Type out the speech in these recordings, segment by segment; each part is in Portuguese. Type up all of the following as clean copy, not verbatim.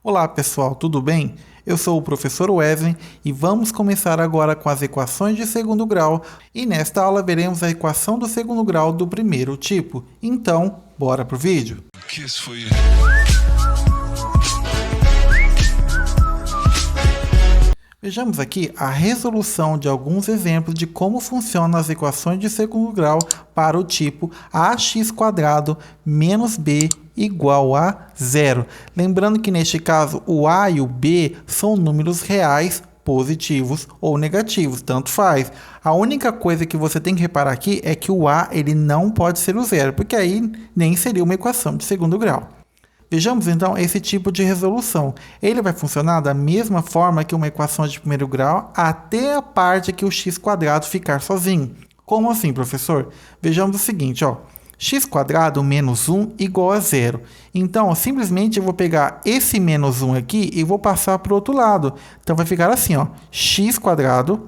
Olá pessoal, tudo bem? Eu sou o professor Wesley e vamos começar agora com as equações de segundo grau e nesta aula veremos a equação do segundo grau do primeiro tipo. Então, bora pro vídeo! Vejamos aqui a resolução de alguns exemplos de como funcionam as equações de segundo grau para o tipo ax² menos b igual a zero. Lembrando que neste caso o a e o b são números reais positivos ou negativos, tanto faz. A única coisa que você tem que reparar aqui é que o a ele não pode ser o zero, porque aí nem seria uma equação de segundo grau. Vejamos então esse tipo de resolução. Ele vai funcionar da mesma forma que uma equação de primeiro grau até a parte que o x² ficar sozinho. Como assim, professor? Vejamos o seguinte, x² menos 1 igual a zero. Então, simplesmente eu vou pegar esse menos 1 aqui e vou passar para o outro lado. Então, vai ficar assim, x²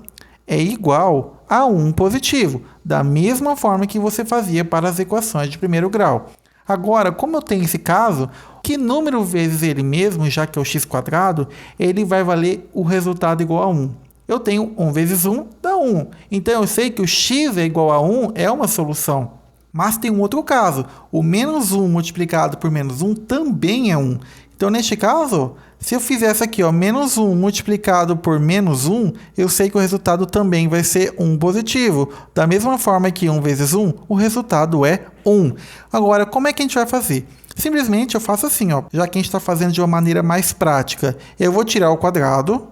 é igual a 1 positivo, da mesma forma que você fazia para as equações de primeiro grau. Agora, como eu tenho esse caso, que número vezes ele mesmo, já que é o x², ele vai valer o resultado igual a 1. Eu tenho 1 vezes 1 dá 1. Então, eu sei que o x é igual a 1 é uma solução. Mas tem um outro caso. O menos 1 multiplicado por menos 1 também é 1. Então, neste caso, se eu fizesse aqui, menos 1 multiplicado por menos 1, eu sei que o resultado também vai ser 1 positivo. Da mesma forma que 1 vezes 1, o resultado é 1. Agora, como é que a gente vai fazer? Simplesmente eu faço assim, já que a gente está fazendo de uma maneira mais prática. Eu vou tirar o quadrado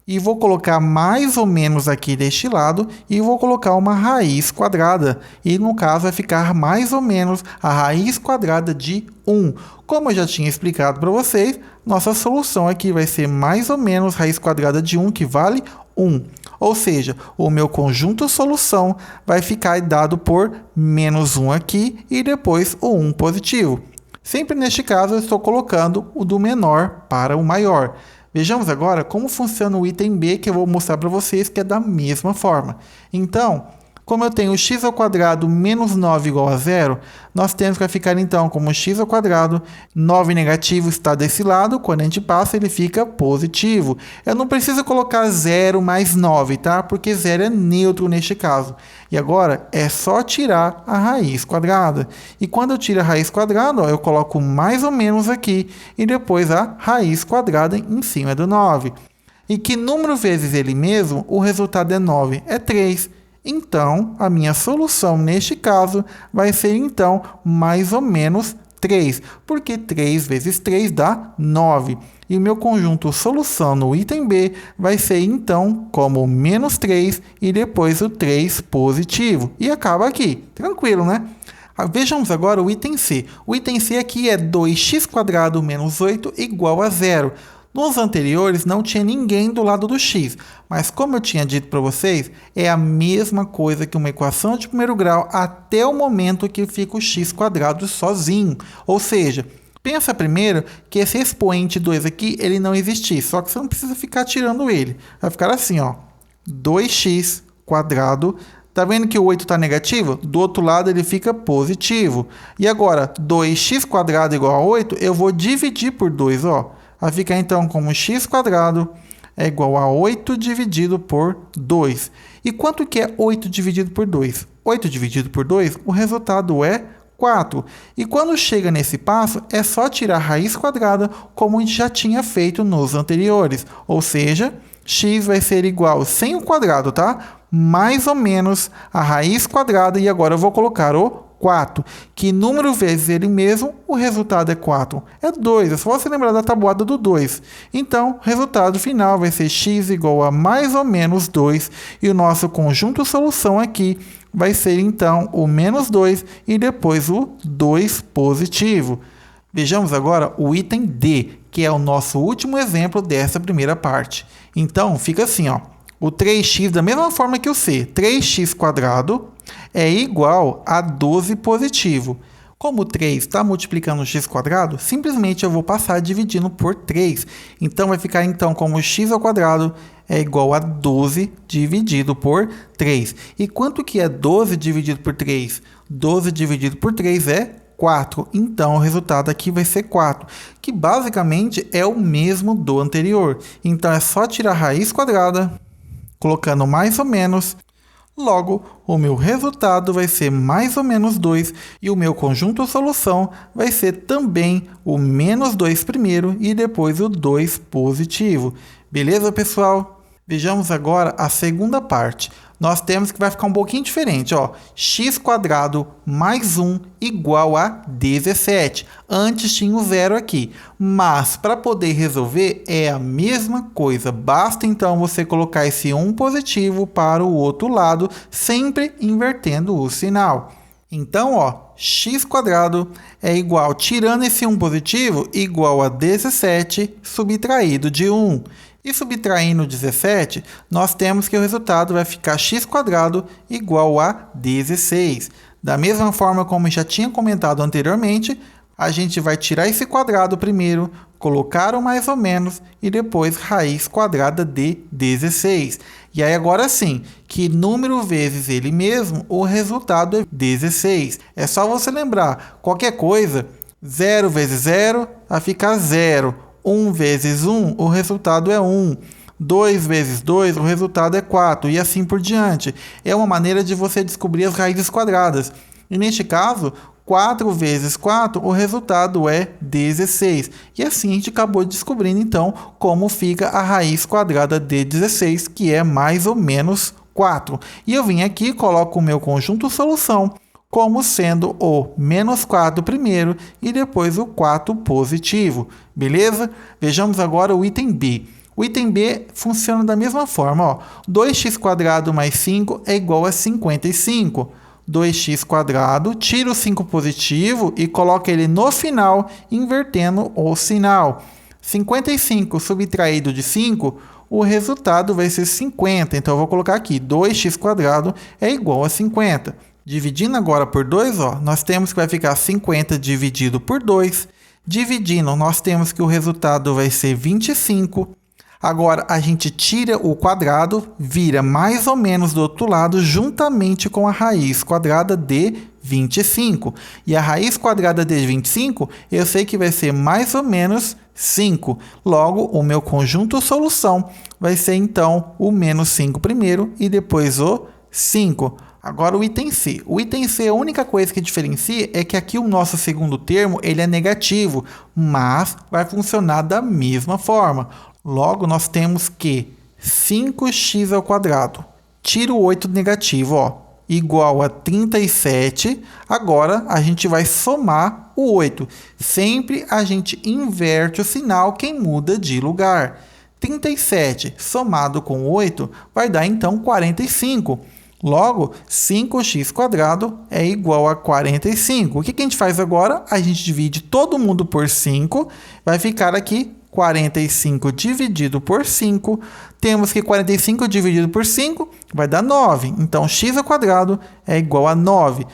e vou colocar mais ou menos aqui deste lado e vou colocar uma raiz quadrada. E no caso vai ficar mais ou menos a raiz quadrada de 1. Como eu já tinha explicado para vocês, nossa solução aqui vai ser mais ou menos raiz quadrada de 1, que vale 1. Ou seja, o meu conjunto solução vai ficar dado por menos 1 aqui e depois o 1 positivo. Sempre neste caso eu estou colocando o do menor para o maior. Vejamos agora como funciona o item B, que eu vou mostrar para vocês que é da mesma forma. Então, como eu tenho x² menos 9 igual a zero, nós temos que ficar então como x², 9 negativo está desse lado, quando a gente passa ele fica positivo. Eu não preciso colocar 0 mais 9, tá? Porque 0 é neutro neste caso. E agora é só tirar a raiz quadrada. E quando eu tiro a raiz quadrada, eu coloco mais ou menos aqui e depois a raiz quadrada em cima do 9. E que número vezes ele mesmo, o resultado é 9, é 3. Então, a minha solução neste caso vai ser, então, mais ou menos 3, porque 3 vezes 3 dá 9. E o meu conjunto solução no item B vai ser, então, como menos 3 e depois o 3 positivo. E acaba aqui. Tranquilo, né? Vejamos agora o item C. O item C aqui é 2x² menos 8 igual a zero. Nos anteriores não tinha ninguém do lado do x, mas como eu tinha dito para vocês, é a mesma coisa que uma equação de primeiro grau até o momento que fica o x² sozinho. Ou seja, pensa primeiro que esse expoente 2 aqui, ele não existir, só que você não precisa ficar tirando ele. Vai ficar assim, 2x². Tá vendo que o 8 está negativo? Do outro lado ele fica positivo. E agora, 2x² igual a 8, eu vou dividir por 2, Vai ficar então como x² é igual a 8 dividido por 2. E quanto que é 8 dividido por 2? 8 dividido por 2, o resultado é 4. E quando chega nesse passo, é só tirar a raiz quadrada, como a gente já tinha feito nos anteriores. Ou seja, x vai ser igual, sem o quadrado, tá? Mais ou menos a raiz quadrada, e agora eu vou colocar o 4, que número vezes ele mesmo, o resultado é 4. É 2, é só você lembrar da tabuada do 2. Então, o resultado final vai ser x igual a mais ou menos 2, e o nosso conjunto solução aqui vai ser, então, o menos 2 e depois o 2 positivo. Vejamos agora o item D, que é o nosso último exemplo dessa primeira parte. Então, fica assim, o 3x, da mesma forma que o C, 3x² é igual a 12 positivo. Como o 3 está multiplicando o x², simplesmente eu vou passar dividindo por 3. Então, vai ficar então como x² é igual a 12 dividido por 3. E quanto que é 12 dividido por 3? 12 dividido por 3 é 4. Então, o resultado aqui vai ser 4, que basicamente é o mesmo do anterior. Então, é só tirar a raiz quadrada, colocando mais ou menos. Logo, o meu resultado vai ser mais ou menos 2 e o meu conjunto solução vai ser também o menos 2 primeiro e depois o 2 positivo. Beleza, pessoal? Vejamos agora a segunda parte. Nós temos que vai ficar um pouquinho diferente, ó. X² mais 1 igual a 17. Antes tinha o zero aqui, mas para poder resolver é a mesma coisa. Basta então você colocar esse 1 positivo para o outro lado, sempre invertendo o sinal. Então, ó, x² é igual, tirando esse 1 positivo, igual a 17 subtraído de 1. E subtraindo 17, nós temos que o resultado vai ficar x² igual a 16. Da mesma forma como já tinha comentado anteriormente, a gente vai tirar esse quadrado primeiro, colocar o mais ou menos e depois raiz quadrada de 16. E aí agora sim, que número vezes ele mesmo, o resultado é 16. É só você lembrar, qualquer coisa, 0 vezes 0 vai ficar 0. 1 vezes 1, o resultado é 1. 2 vezes 2, o resultado é 4. E assim por diante. É uma maneira de você descobrir as raízes quadradas. E neste caso, 4 vezes 4, o resultado é 16. E assim a gente acabou descobrindo, então, como fica a raiz quadrada de 16, que é mais ou menos 4. E eu vim aqui e coloco o meu conjunto solução como sendo o menos 4 primeiro e depois o 4 positivo. Beleza? Vejamos agora o item B. O item B funciona da mesma forma. Ó. 2x² mais 5 é igual a 55. 2x², tira o 5 positivo e coloca ele no final, invertendo o sinal. 55 subtraído de 5, o resultado vai ser 50. Então, eu vou colocar aqui, 2x² é igual a 50. Dividindo agora por 2, ó, nós temos que vai ficar 50 dividido por 2. Dividindo, nós temos que o resultado vai ser 25. Agora, a gente tira o quadrado, vira mais ou menos do outro lado, juntamente com a raiz quadrada de 25. E a raiz quadrada de 25, eu sei que vai ser mais ou menos 5. Logo, o meu conjunto solução vai ser, então, o menos 5 primeiro e depois o 5. Agora o item C. O item C, a única coisa que diferencia é que aqui o nosso segundo termo ele é negativo, mas vai funcionar da mesma forma. Logo, nós temos que 5x², tira o 8 negativo, ó, igual a 37. Agora, a gente vai somar o 8. Sempre a gente inverte o sinal, quem muda de lugar. 37 somado com 8 vai dar, então, 45. Logo, 5x² é igual a 45. O que a gente faz agora? A gente divide todo mundo por 5. Vai ficar aqui 45 dividido por 5. Temos que 45 dividido por 5 vai dar 9. Então, x² é igual a 9.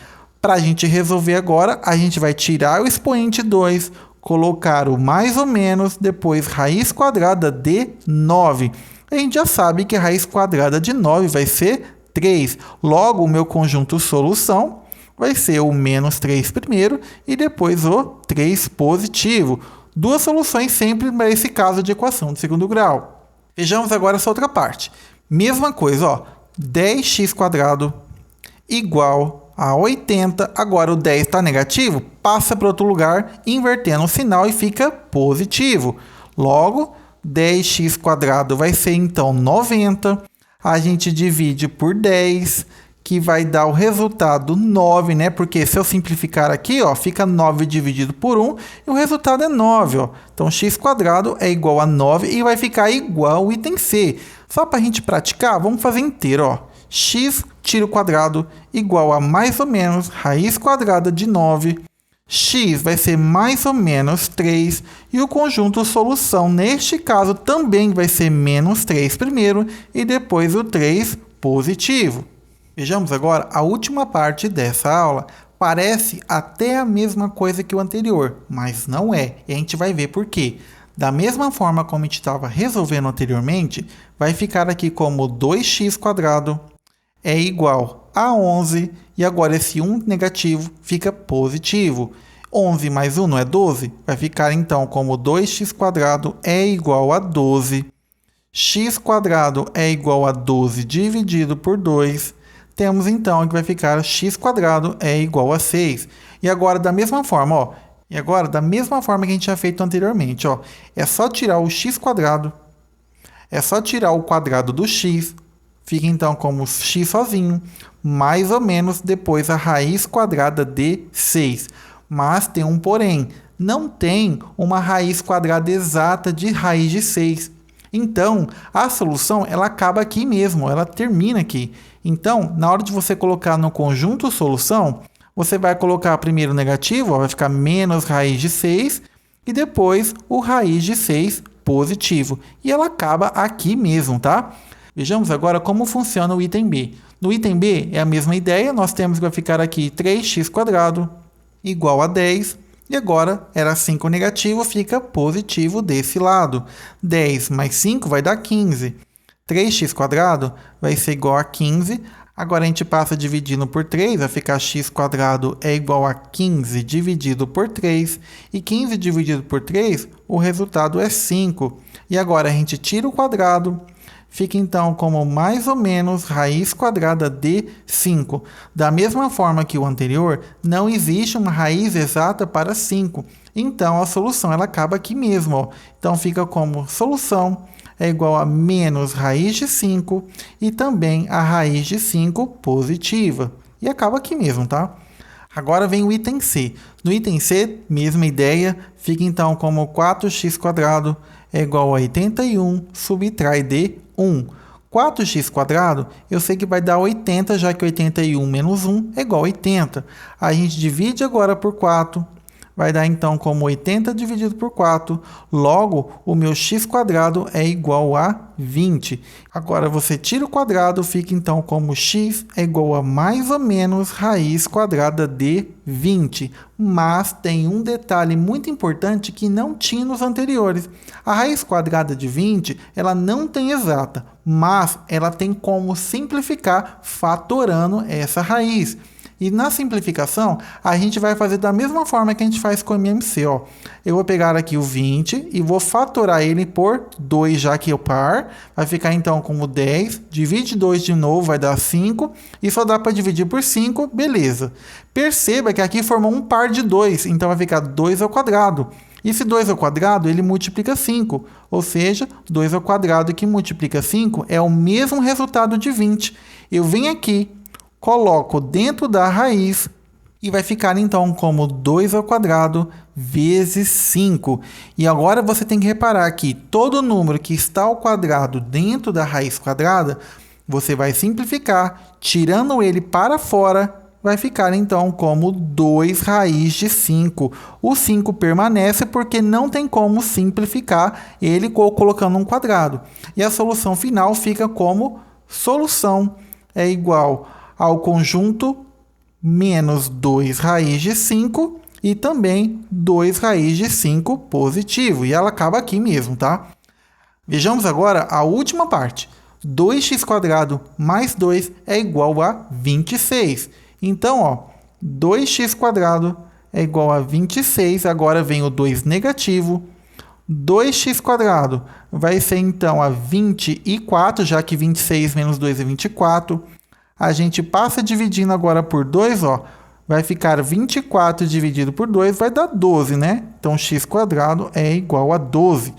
Para a gente resolver agora, a gente vai tirar o expoente 2, colocar o mais ou menos, depois raiz quadrada de 9. A gente já sabe que a raiz quadrada de 9 vai ser 3. Logo, o meu conjunto solução vai ser o menos 3 primeiro e depois o 3 positivo. Duas soluções sempre para esse caso de equação de segundo grau. Vejamos agora essa outra parte. Mesma coisa, ó, 10x² igual a 80. Agora o 10 está negativo, passa para outro lugar, invertendo o sinal e fica positivo. Logo, 10x² vai ser então 90. A gente divide por 10, que vai dar o resultado 9, né? Porque se eu simplificar aqui, ó, fica 9 dividido por 1 e o resultado é 9, ó. Então, x² é igual a 9 e vai ficar igual o item C. Só para a gente praticar, vamos fazer inteiro, ó. X, tira o quadrado, igual a mais ou menos raiz quadrada de 9. X vai ser mais ou menos 3 e o conjunto solução, neste caso, também vai ser menos 3 primeiro e depois o 3 positivo. Vejamos agora a última parte dessa aula. Parece até a mesma coisa que o anterior, mas não é. E a gente vai ver por quê. Da mesma forma como a gente estava resolvendo anteriormente, vai ficar aqui como 2x² é igual a 11 e agora esse 1 negativo fica positivo. 11 mais 1 não é 12? Vai ficar então como 2x² é igual a 12. X² é igual a 12 dividido por 2. Temos então que vai ficar x² é igual a 6. E agora da mesma forma, ó. E agora da mesma forma que a gente tinha feito anteriormente, ó. É só tirar o x². É só tirar o quadrado do x. Fica então como x sozinho, mais ou menos depois a raiz quadrada de 6. Mas tem um porém, não tem uma raiz quadrada exata de raiz de 6. Então, a solução ela acaba aqui mesmo, ela termina aqui. Então, na hora de você colocar no conjunto solução, você vai colocar primeiro o negativo, ó, vai ficar menos raiz de 6, e depois o raiz de 6 positivo. E ela acaba aqui mesmo, tá? Vejamos agora como funciona o item B. No item B é a mesma ideia, nós temos que vai ficar aqui 3x² igual a 10. E agora, era 5 negativo, fica positivo desse lado. 10 mais 5 vai dar 15. 3x² vai ser igual a 15. Agora a gente passa dividindo por 3, vai ficar x² é igual a 15 dividido por 3. E 15 dividido por 3, o resultado é 5. E agora a gente tira o quadrado. Fica então como mais ou menos raiz quadrada de 5. Da mesma forma que o anterior, não existe uma raiz exata para 5. Então, a solução ela acaba aqui mesmo. Ó. Então, fica como solução é igual a menos raiz de 5 e também a raiz de 5 positiva. E acaba aqui mesmo, tá? Agora vem o item C. No item C, mesma ideia, fica então como 4x² é igual a 81, subtrai de 1. 4x², eu sei que vai dar 80, já que 81 menos 1 é igual a 80. A gente divide agora por 4, vai dar então como 80 dividido por 4. Logo, o meu x² é igual a 20. Agora você tira o quadrado, fica então como x é igual a mais ou menos raiz quadrada de 20. Mas tem um detalhe muito importante que não tinha nos anteriores. A raiz quadrada de 20, ela não tem exata, mas ela tem como simplificar fatorando essa raiz. E na simplificação, a gente vai fazer da mesma forma que a gente faz com o MMC. Ó. Eu vou pegar aqui o 20 e vou fatorar ele por 2, já que é o par. Vai ficar então como 10. Divide 2 de novo, vai dar 5. E só dá para dividir por 5, beleza. Perceba que aqui formou um par de 2, então vai ficar 2 ao quadrado. E se 2 ao quadrado, ele multiplica 5. Ou seja, 2 ao quadrado que multiplica 5 é o mesmo resultado de 20. Eu venho aqui, coloco dentro da raiz e vai ficar então como 2 ao quadrado vezes 5. E agora você tem que reparar que todo número que está ao quadrado dentro da raiz quadrada, você vai simplificar, tirando ele para fora, vai ficar então como 2 raiz de 5. O 5 permanece porque não tem como simplificar ele colocando um quadrado. E a solução final fica como solução é igual ao conjunto menos 2 raiz de 5 e também 2 raiz de 5 positivo. E ela acaba aqui mesmo, tá? Vejamos agora a última parte. 2x² mais 2 é igual a 26. Então, ó, 2x² é igual a 26. Agora vem o 2 negativo. 2x² vai ser então a 24, já que 26 menos 2 é 24. A gente passa dividindo agora por 2, ó, vai ficar 24 dividido por 2, vai dar 12, né? Então, x² é igual a 12.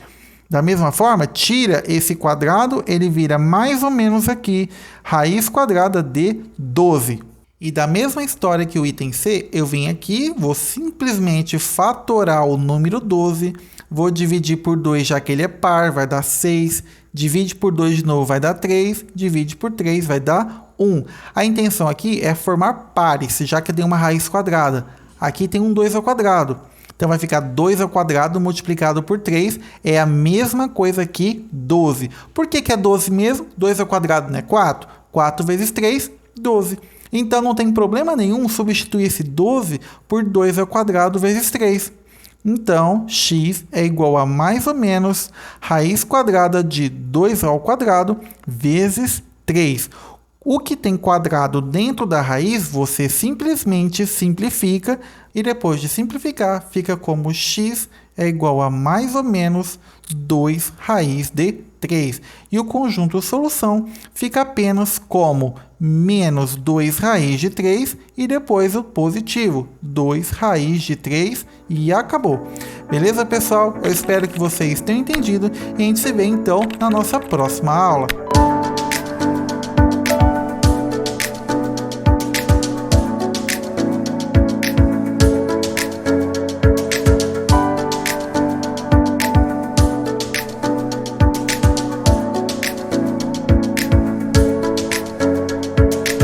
Da mesma forma, tira esse quadrado, ele vira mais ou menos aqui, raiz quadrada de 12. E da mesma história que o item C, eu vim aqui, vou simplesmente fatorar o número 12, vou dividir por 2, já que ele é par, vai dar 6, divide por 2 de novo, vai dar 3, divide por 3, vai dar 1. A intenção aqui é formar pares, já que tem uma raiz quadrada. Aqui tem um 2 ao quadrado. Então, vai ficar 2 ao quadrado multiplicado por 3. É a mesma coisa que 12. Por que é 12 mesmo? 2 ao quadrado não é 4? 4 vezes 3, 12. Então, não tem problema nenhum substituir esse 12 por 2 ao quadrado vezes 3. Então, x é igual a mais ou menos raiz quadrada de 2 ao quadrado vezes 3. O que tem quadrado dentro da raiz, você simplesmente simplifica e depois de simplificar, fica como x é igual a mais ou menos 2 raiz de 3. E o conjunto solução fica apenas como menos 2 raiz de 3 e depois o positivo, 2 raiz de 3 e acabou. Beleza, pessoal? Eu espero que vocês tenham entendido e a gente se vê então na nossa próxima aula.